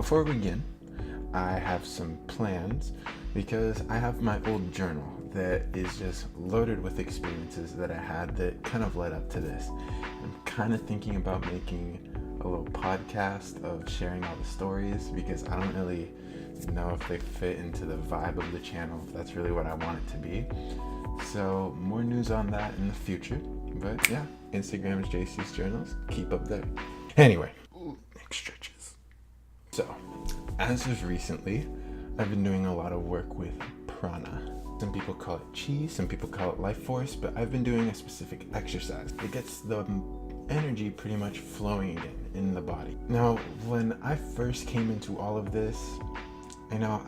before we begin, I have some plans because I have my old journal that is just loaded with experiences that I had that kind of led up to this. I'm kind of thinking about making a little podcast of sharing all the stories because I don't really know if they fit into the vibe of the channel, if that's really what I want it to be. So more news on that in the future. But yeah, Instagram is JC's Journals. Keep up there. Anyway, neck stretches. So, as of recently, I've been doing a lot of work with Prana. Some people call it chi, some people call it life force, but I've been doing a specific exercise. It gets the energy pretty much flowing again in the body. Now, when I first came into all of this,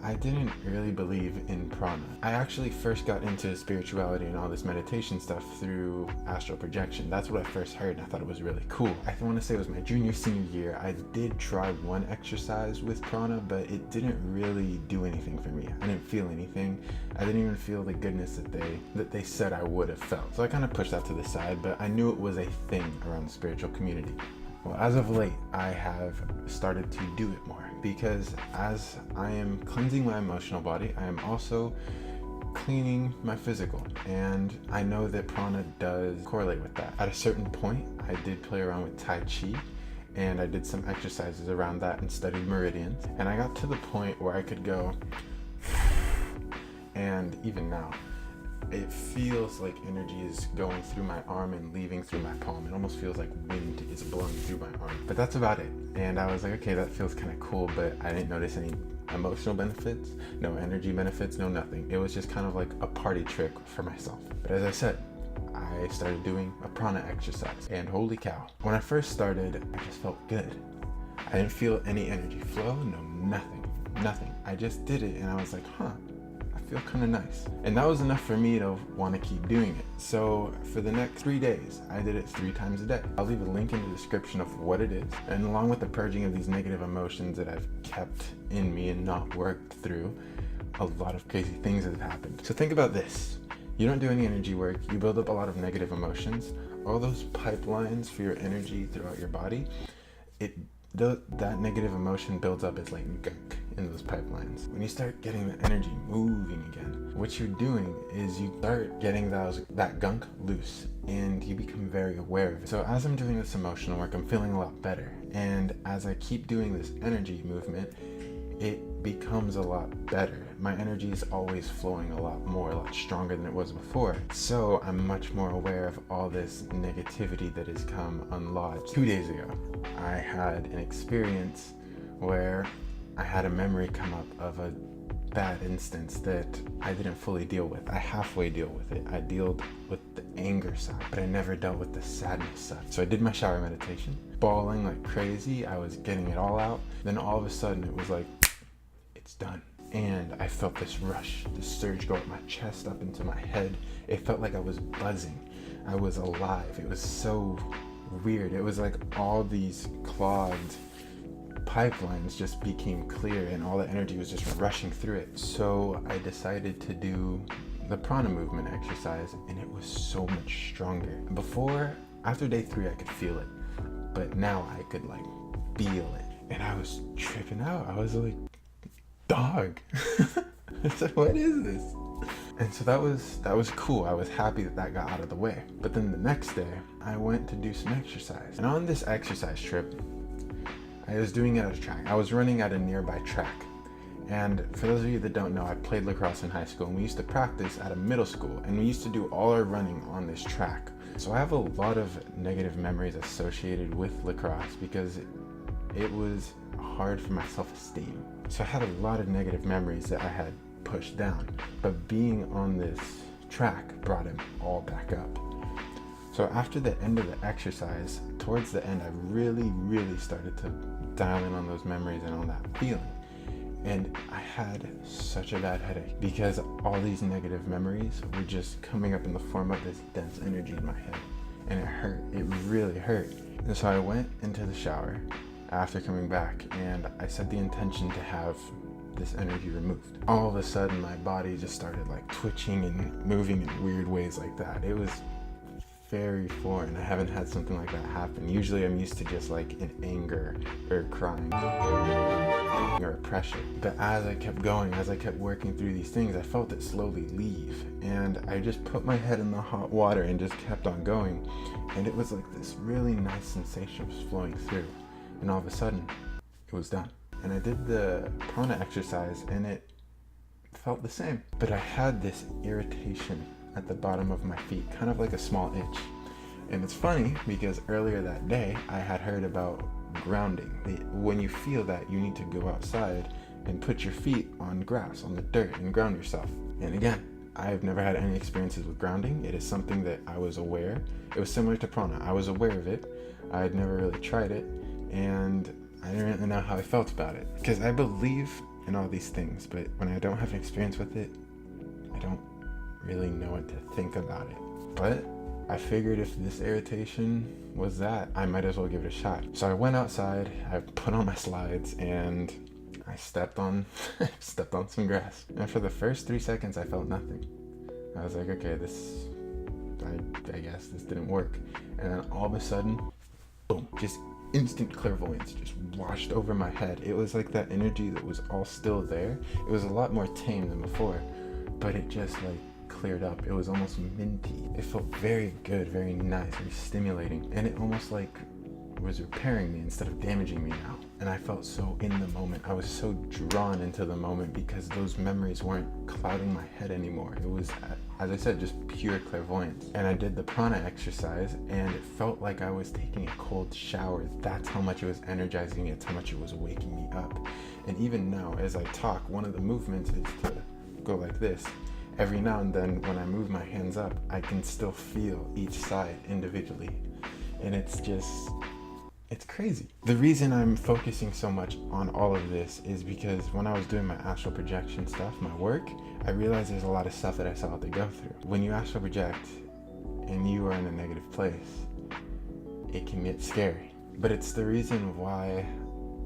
I didn't really believe in Prana. I actually first got into spirituality and all this meditation stuff through astral projection. That's what I first heard, and I thought it was really cool. I want to say it was my senior year. I did try one exercise with Prana, but it didn't really do anything for me. I didn't feel anything. I didn't even feel the goodness that they said I would have felt. So I kind of pushed that to the side, but I knew it was a thing around the spiritual community. Well, as of late, I have started to do it more because as I am cleansing my emotional body, I am also cleaning my physical. And I know that Prana does correlate with that. At a certain point, I did play around with Tai Chi and I did some exercises around that and studied meridians. And I got to the point where I could go, and even now, it feels like energy is going through my arm and leaving through my palm. It almost feels like wind is blowing through my arm. But that's about it. And I was like, okay, that feels kind of cool, but I didn't notice any emotional benefits, no energy benefits, no nothing. It was just kind of like a party trick for myself. But as I said, I started doing a Prana exercise, and holy cow. When I first started, I just felt good. I didn't feel any energy flow, no nothing. I just did it and I was like, feel kind of nice. And that was enough for me to want to keep doing it. So for the next 3 days, I did it 3 times a day. I'll leave a link in the description of what it is. And along with the purging of these negative emotions that I've kept in me and not worked through, a lot of crazy things have happened. So think about this. You don't do any energy work. You build up a lot of negative emotions. All those pipelines for your energy throughout your body, that negative emotion builds up as like gunk in those pipelines. When you start getting the energy moving again, what you're doing is you start getting that gunk loose and you become very aware of it. So as I'm doing this emotional work, I'm feeling a lot better. And as I keep doing this energy movement, it becomes a lot better. My energy is always flowing a lot stronger than it was before. So I'm much more aware of all this negativity that has come unlodged. 2 days ago, I had an experience where I had a memory come up of a bad instance that I didn't fully deal with. I halfway deal with it. I dealt with the anger side, but I never dealt with the sadness side. So I did my shower meditation, bawling like crazy. I was getting it all out. Then all of a sudden it was like, it's done. And I felt this rush, this surge go up my chest, up into my head. It felt like I was buzzing. I was alive. It was so weird. It was like all these clogged pipelines just became clear and all the energy was just rushing through it. So I decided to do the Prana movement exercise and it was so much stronger. Before, after day 3, I could feel it, but now I could like feel it. And I was tripping out. I was like, dog. I said, what is this? And so that was cool. I was happy that got out of the way. But then the next day, I went to do some exercise. And on this exercise trip, I was doing it at a track. I was running at a nearby track. And for those of you that don't know, I played lacrosse in high school and we used to practice at a middle school and we used to do all our running on this track. So I have a lot of negative memories associated with lacrosse because it was hard for my self-esteem. So I had a lot of negative memories that I had pushed down, but being on this track brought it all back up. So after the end of the exercise, towards the end, I really started to dial in on those memories and on that feeling. And I had such a bad headache because all these negative memories were just coming up in the form of this dense energy in my head. And it hurt. It really hurt. And so I went into the shower after coming back and I set the intention to have this energy removed. All of a sudden, my body just started like twitching and moving in weird ways like that. It was very foreign. I haven't had something like that happen. Usually I'm used to just like in anger or crying. or pressure. But as I kept going, as I kept working through these things, I felt it slowly leave. And I just put my head in the hot water and just kept on going. And it was like this really nice sensation was flowing through. And all of a sudden, it was done. And I did the Prana exercise and it felt the same. But I had this irritation at the bottom of my feet, kind of like a small itch. And it's funny because earlier that day, I had heard about grounding. When you feel that, you need to go outside and put your feet on grass, on the dirt, and ground yourself. And again, I've never had any experiences with grounding. It is something that I was aware. It was similar to Prana. I was aware of it. I had never really tried it, and I didn't really know how I felt about it. Because I believe in all these things, but when I don't have an experience with it, I don't really know what to think about it. But I figured if this irritation was that, I might as well give it a shot. So I went outside, I put on my slides, and I stepped on some grass. And for the first 3 seconds, I felt nothing. I was like, okay, I guess this didn't work. And then all of a sudden, boom, just instant clairvoyance just washed over my head. It was like that energy that was all still there. It was a lot more tame than before, but it just like cleared up. It was almost minty. It felt very good, very nice, very stimulating, and it almost like was repairing me instead of damaging me now. And I felt so in the moment. I was so drawn into the moment because those memories weren't clouding my head anymore. It was, as I said, just pure clairvoyance. And I did the Prana exercise and it felt like I was taking a cold shower. That's how much it was energizing me. That's how much it was waking me up. And even now, as I talk, one of the movements is to go like this. Every now and then when I move my hands up, I can still feel each side individually. And it's crazy. The reason I'm focusing so much on all of this is because when I was doing my astral projection stuff, my work, I realized there's a lot of stuff that I still have to go through. When you astral project and you are in a negative place, it can get scary. But it's the reason why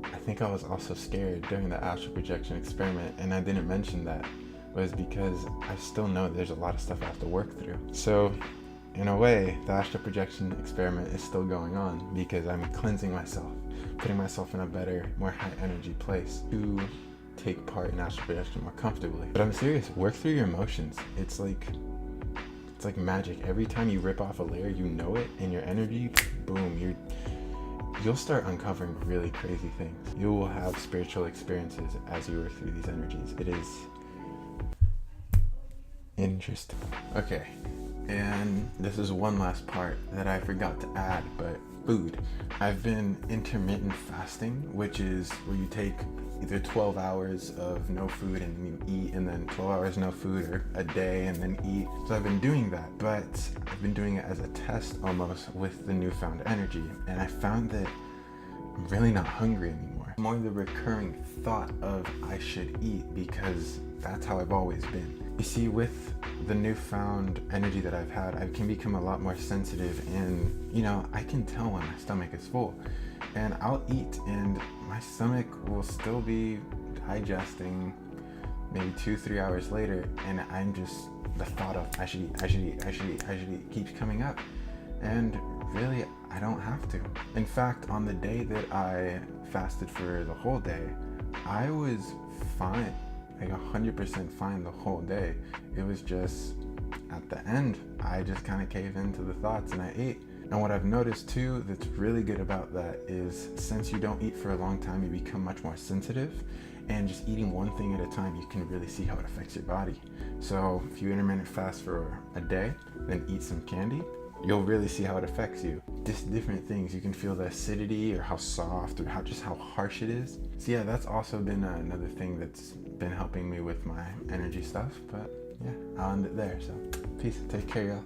I think I was also scared during the astral projection experiment, and I didn't mention that, was because I still know there's a lot of stuff I have to work through. So in a way, the astral projection experiment is still going on because I'm cleansing myself, putting myself in a better, more high energy place to take part in astral projection more comfortably. But I'm serious, work through your emotions. It's like magic. Every time you rip off a layer, you know it, and your energy, boom, you'll start uncovering really crazy things. You will have spiritual experiences as you work through these energies. It is interesting. Okay. And this is one last part that I forgot to add, but food. I've been intermittent fasting, which is where you take either 12 hours of no food and you eat, and then 12 hours no food, or a day and then eat. So I've been doing that, but I've been doing it as a test almost with the newfound energy. And I found that I'm really not hungry anymore. More the recurring thought of I should eat because that's how I've always been. You see, with the newfound energy that I've had, I can become a lot more sensitive, and I can tell when my stomach is full, and I'll eat and my stomach will still be digesting maybe 2-3 hours later, and I'm just, the thought of I should eat keeps coming up, and really I don't have to. In fact, on the day that I fasted for the whole day, I was fine. Like 100% fine the whole day. It was just at the end, I just kind of caved into the thoughts and I ate. And what I've noticed too that's really good about that is since you don't eat for a long time, you become much more sensitive, and just eating one thing at a time, you can really see how it affects your body. So if you intermittent fast for a day, then eat some candy, you'll really see how it affects you. Just different things. You can feel the acidity or how soft or how harsh it is. So yeah, that's also been another thing that's been helping me with my energy stuff. But yeah, I'll end it there. So peace. Take care, y'all.